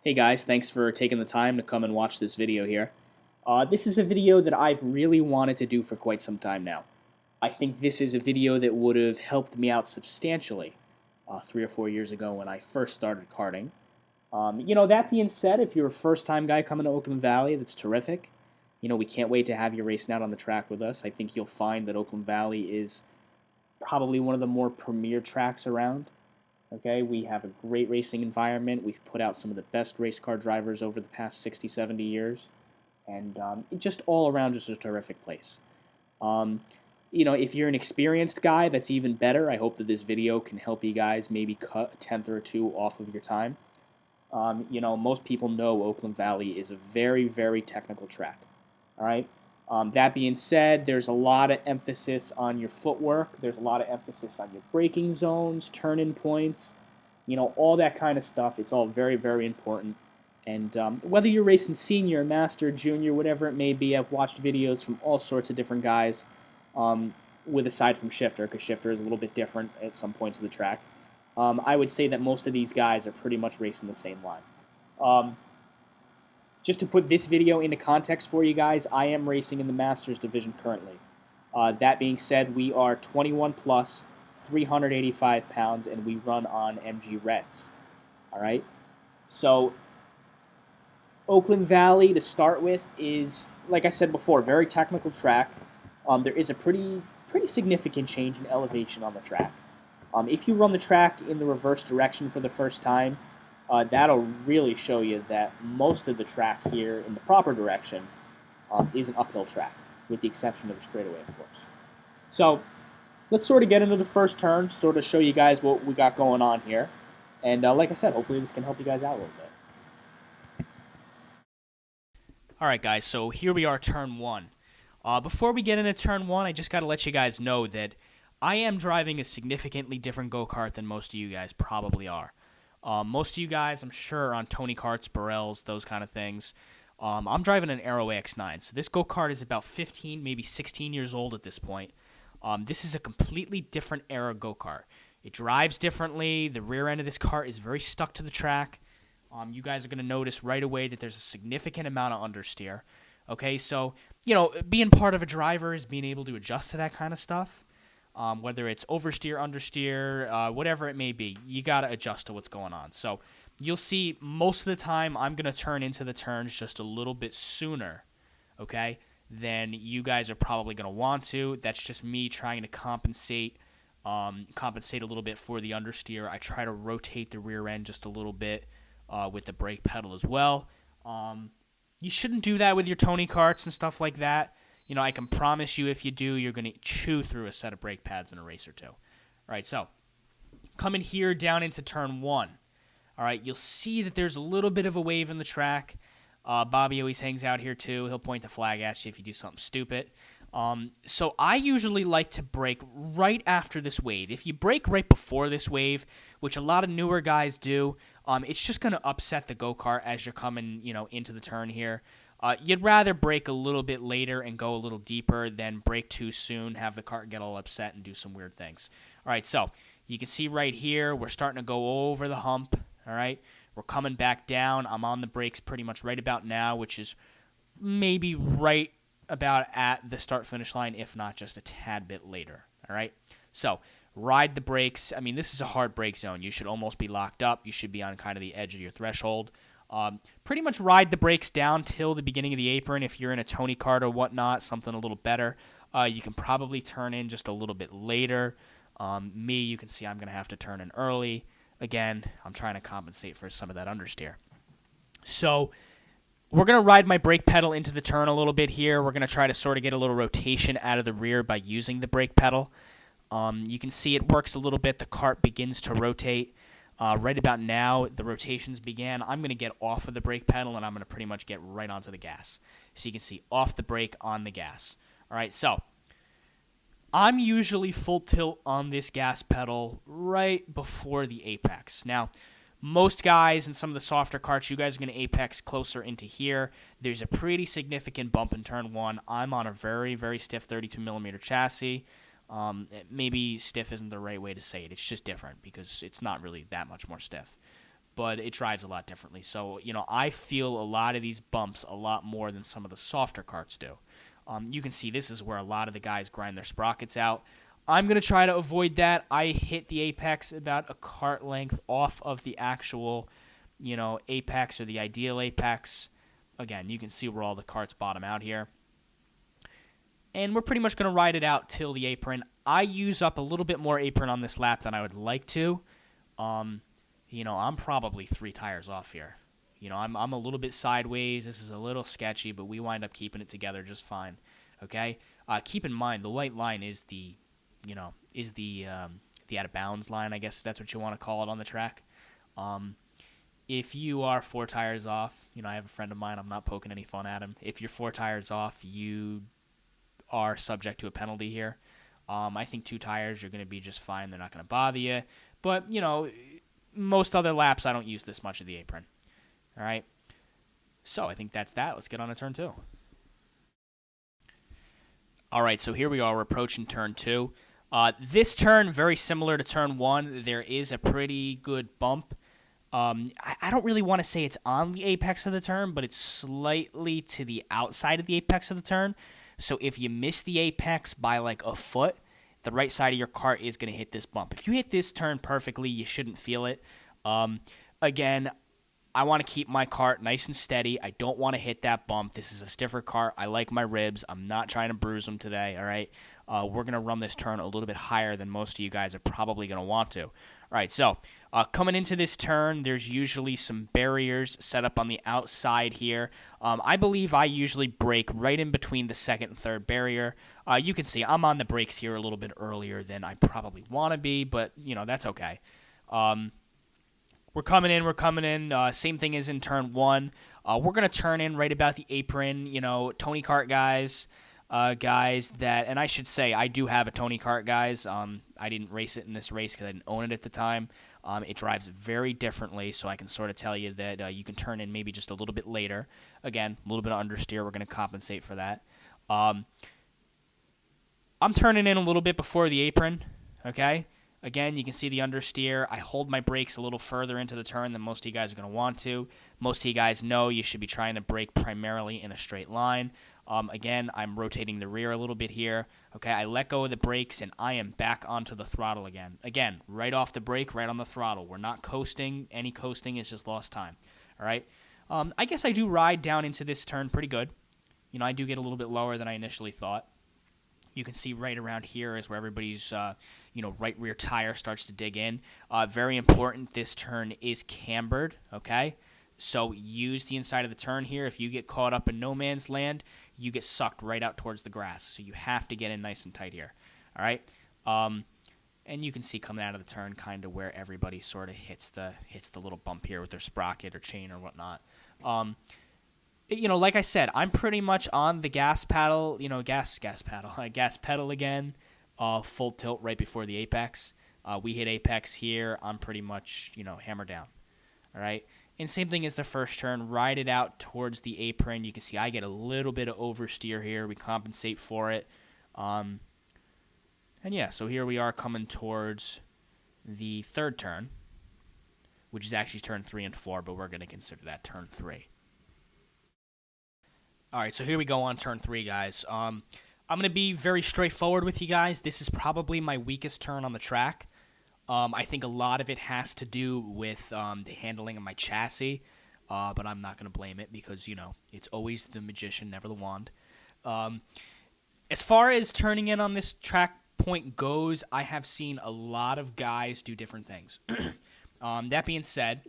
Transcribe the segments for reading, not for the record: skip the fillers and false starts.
Hey guys, thanks for taking the time to come and watch this video here. This is a video that I've really wanted to do for quite some time now. I think this is a video that would have helped me out substantially 3 or 4 years ago when I first started karting. That being said, if you're a first-time guy coming to Oakland Valley, that's terrific. We can't wait to have you racing out on the track with us. I think you'll find that Oakland Valley is probably one of the more premier tracks around. Okay, we have a great racing environment. We've put out some of the best race car drivers over the past 60, 70 years. And just all around just a terrific place. If you're an experienced guy, that's even better. I hope that this video can help you guys maybe cut a tenth or two off of your time. Most people know Oakland Valley is a very, very technical track. All right. That being said, there's a lot of emphasis on your footwork. There's a lot of emphasis on your braking zones, turn-in points, all that kind of stuff. It's all very, very important. And whether you're racing senior, master, junior, whatever it may be, I've watched videos from all sorts of different guys, aside from shifter, because shifter is a little bit different at some points of the track. I would say that most of these guys are pretty much racing the same line. Just to put this video into context for you guys, I am racing in the Masters division currently. That being said, we are 21 plus, 385 pounds, and we run on MG Reds. All right? So, Oakland Valley, to start with, is, like I said before, a very technical track. There is a pretty significant change in elevation on the track. If you run the track in the reverse direction for the first time, that'll really show you that most of the track here in the proper direction is an uphill track, with the exception of the straightaway, of course. So let's sort of get into the first turn, sort of show you guys what we got going on here. And like I said, hopefully this can help you guys out a little bit. All right, guys, so here we are, turn one. Before we get into turn one, I just got to let you guys know that I am driving a significantly different go-kart than most of you guys probably are. Most of you guys, I'm sure, are on Tony Karts, Burrells, those kind of things. I'm driving an Aero X9, so this go-kart is about 15, maybe 16 years old at this point. This is a completely different era go-kart. It drives differently. The rear end of this cart is very stuck to the track. You guys are going to notice right away that there's a significant amount of understeer. Okay, so, being part of a driver is being able to adjust to that kind of stuff. Whether it's oversteer, understeer, whatever it may be, you got to adjust to what's going on. So you'll see most of the time I'm going to turn into the turns just a little bit sooner, okay, than you guys are probably going to want to. That's just me trying to compensate a little bit for the understeer. I try to rotate the rear end just a little bit with the brake pedal as well. You shouldn't do that with your Tony Karts and stuff like that. I can promise you if you do, you're going to chew through a set of brake pads in a race or two. All right, so coming here down into turn one. All right, you'll see that there's a little bit of a wave in the track. Bobby always hangs out here too. He'll point the flag at you if you do something stupid. So I usually like to brake right after this wave. If you brake right before this wave, which a lot of newer guys do, it's just going to upset the go-kart as you're coming, into the turn here. You'd rather brake a little bit later and go a little deeper than brake too soon, have the cart get all upset and do some weird things. All right, so you can see right here, we're starting to go over the hump, all right? We're coming back down. I'm on the brakes pretty much right about now, which is maybe right about at the start-finish line, if not just a tad bit later, all right? So ride the brakes. I mean, this is a hard brake zone. You should almost be locked up. You should be on kind of the edge of your threshold. Pretty much ride the brakes down till the beginning of the apron. If you're in a Tony kart or whatnot, something a little better, you can probably turn in just a little bit later. You can see I'm going to have to turn in early. Again, I'm trying to compensate for some of that understeer. So we're going to ride my brake pedal into the turn a little bit here. We're going to try to sort of get a little rotation out of the rear by using the brake pedal. You can see it works a little bit. The cart begins to rotate. Right about now, the rotations began. I'm going to get off of the brake pedal, and I'm going to pretty much get right onto the gas. So you can see off the brake, on the gas. All right, so I'm usually full tilt on this gas pedal right before the apex. Now, most guys in some of the softer karts, you guys are going to apex closer into here. There's a pretty significant bump in turn one. I'm on a very, very stiff 32mm chassis. Maybe stiff isn't the right way to say it. It's just different because it's not really that much more stiff. but it drives a lot differently. So, I feel a lot of these bumps a lot more than some of the softer karts do. You can see this is where a lot of the guys grind their sprockets out. I'm going to try to avoid that. I hit the apex about a kart length off of the actual, apex or the ideal apex. Again, you can see where all the karts bottom out here. And we're pretty much going to ride it out till the apron. I use up a little bit more apron on this lap than I would like to. I'm probably 3 tires off here. I'm a little bit sideways. This is a little sketchy, but we wind up keeping it together just fine. Okay? Keep in mind, the white line is the out of bounds line, I guess if that's what you want to call it on the track. If you are 4 tires off, I have a friend of mine, I'm not poking any fun at him. If you're 4 tires off, you are subject to a penalty here. I think 2 tires, you're going to be just fine. They're not going to bother you. But, most other laps, I don't use this much of the apron. All right? So I think that's that. Let's get on to turn 2. All right, so here we are. We're approaching turn 2. This turn, very similar to turn 1. There is a pretty good bump. I don't really want to say it's on the apex of the turn, but it's slightly to the outside of the apex of the turn. So if you miss the apex by like a foot, the right side of your kart is going to hit this bump. If you hit this turn perfectly, you shouldn't feel it. Again, I want to keep my kart nice and steady. I don't want to hit that bump. This is a stiffer kart. I like my ribs. I'm not trying to bruise them today, all right? We're going to run this turn a little bit higher than most of you guys are probably going to want to. All right, so coming into this turn, there's usually some barriers set up on the outside here. I believe I usually brake right in between the second and third barrier. You can see I'm on the brakes here a little bit earlier than I probably want to be, but, that's okay. We're coming in. Same thing as in turn 1. We're going to turn in right about the apron, Tony Kart guys. And I should say, I do have a Tony Kart, guys. I didn't race it in this race because I didn't own it at the time. It drives very differently, so I can sort of tell you that you can turn in maybe just a little bit later. Again, a little bit of understeer. We're going to compensate for that. I'm turning in a little bit before the apron, okay? Again, you can see the understeer. I hold my brakes a little further into the turn than most of you guys are going to want to. Most of you guys know you should be trying to brake primarily in a straight line. Again, I'm rotating the rear a little bit here. Okay, I let go of the brakes, and I am back onto the throttle again. Again, right off the brake, right on the throttle. We're not coasting. Any coasting is just lost time. All right? I guess I do ride down into this turn pretty good. I do get a little bit lower than I initially thought. You can see right around here is where everybody's, right rear tire starts to dig in. Very important, this turn is cambered, okay? So use the inside of the turn here. If you get caught up in no man's land, you get sucked right out towards the grass. So you have to get in nice and tight here, all right? And you can see coming out of the turn kind of where everybody sort of hits the little bump here with their sprocket or chain or whatnot. Like I said, I'm pretty much on the gas pedal, gas pedal again, full tilt right before the apex. We hit apex here. I'm pretty much, hammer down. All right. And same thing as the first turn, ride it out towards the apron. You can see I get a little bit of oversteer here. We compensate for it. And yeah, so here we are coming towards the third turn, which is actually turn 3 and 4, but we're going to consider that turn 3. All right, so here we go on turn 3, guys. I'm going to be very straightforward with you guys. This is probably my weakest turn on the track. I think a lot of it has to do with the handling of my chassis, but I'm not going to blame it because, it's always the magician, never the wand. As far as turning in on this track point goes, I have seen a lot of guys do different things. That being said,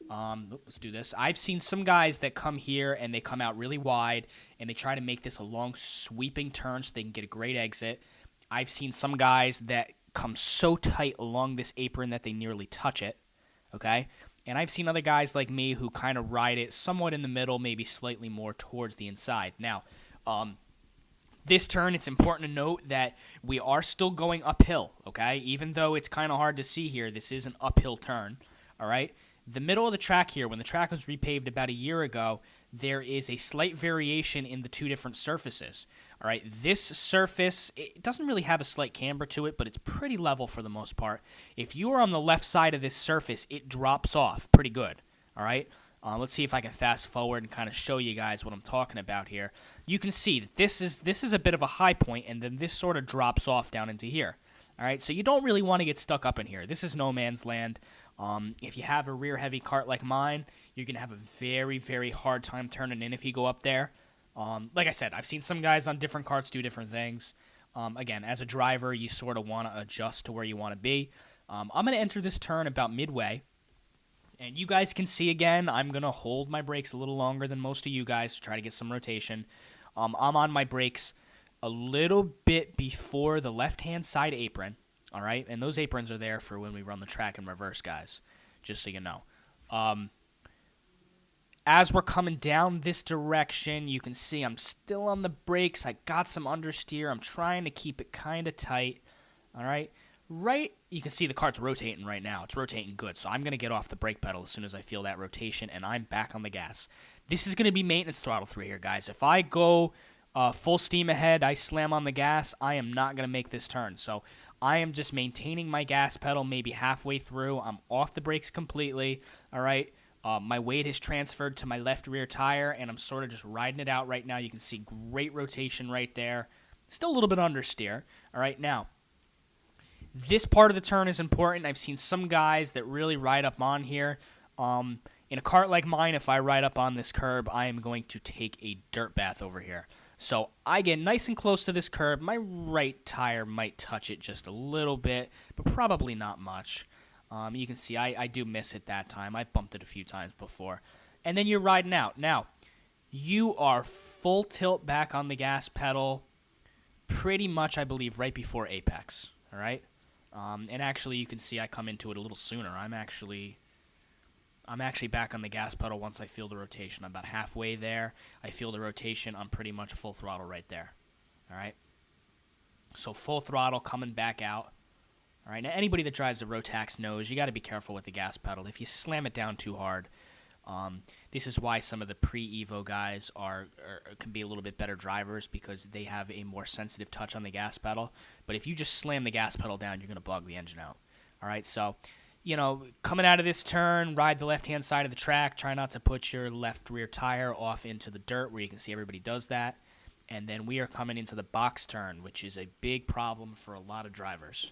let's do this. I've seen some guys that come here and they come out really wide and they try to make this a long sweeping turn so they can get a great exit. I've seen some guys that come so tight along this apron that they nearly touch it, okay? And I've seen other guys like me who kind of ride it somewhat in the middle, maybe slightly more towards the inside. Now, this turn, it's important to note that we are still going uphill, okay? Even though it's kind of hard to see here, this is an uphill turn, all right? The middle of the track here, when the track was repaved about a year ago, there is a slight variation in the two different surfaces. All right, this surface, it doesn't really have a slight camber to it, but it's pretty level for the most part. If you are on the left side of this surface, it drops off pretty good. All right, let's see if I can fast forward and kind of show you guys what I'm talking about here. You can see that this is a bit of a high point, and then this sort of drops off down into here. All right, so you don't really want to get stuck up in here. This is no man's land. If you have a rear-heavy cart like mine, you're going to have a very, very hard time turning in if you go up there. Like I said, I've seen some guys on different carts do different things. Again, as a driver, you sort of want to adjust to where you want to be. I'm going to enter this turn about midway. And you guys can see again, I'm going to hold my brakes a little longer than most of you guys to try to get some rotation. I'm on my brakes a little bit before the left-hand side apron, all right? And those aprons are there for when we run the track in reverse, guys, just so you know. As we're coming down this direction, you can see I'm still on the brakes. I got some understeer. I'm trying to keep it kind of tight, all right? Right, you can see the cart's rotating right now. It's rotating good, so I'm going to get off the brake pedal as soon as I feel that rotation, and I'm back on the gas. This is going to be maintenance throttle through here, guys. If I go full steam ahead, I slam on the gas, I am not going to make this turn. So I am just maintaining my gas pedal maybe halfway through. I'm off the brakes completely, all right? My weight has transferred to my left rear tire, and I'm sort of just riding it out right now. You can see great rotation right there. Still a little bit understeer, all right? Now, this part of the turn is important. I've seen some guys that really ride up on here. In a cart like mine, if I ride up on this curb, I am going to take a dirt bath over here. So I get nice and close to this curb. My right tire might touch it just a little bit, but probably not much. You can see I do miss it that time. I bumped it a few times before. And then you're riding out. Now, you are full tilt back on the gas pedal pretty much, I believe, right before apex. All right? And actually, you can see I come into it a little sooner. I'm actually back on the gas pedal once I feel the rotation. I'm about halfway there. I feel the rotation. I'm pretty much full throttle right there. All right? So full throttle coming back out. All right? Now, anybody that drives the Rotax knows you got to be careful with the gas pedal. If you slam it down too hard, this is why some of the pre-Evo guys can be a little bit better drivers because they have a more sensitive touch on the gas pedal. But if you just slam the gas pedal down, you're going to bug the engine out. All right, so, you know, coming out of this turn, ride the left-hand side of the track. Try not to put your left rear tire off into the dirt where you can see everybody does that. And then we are coming into the box turn, which is a big problem for a lot of drivers.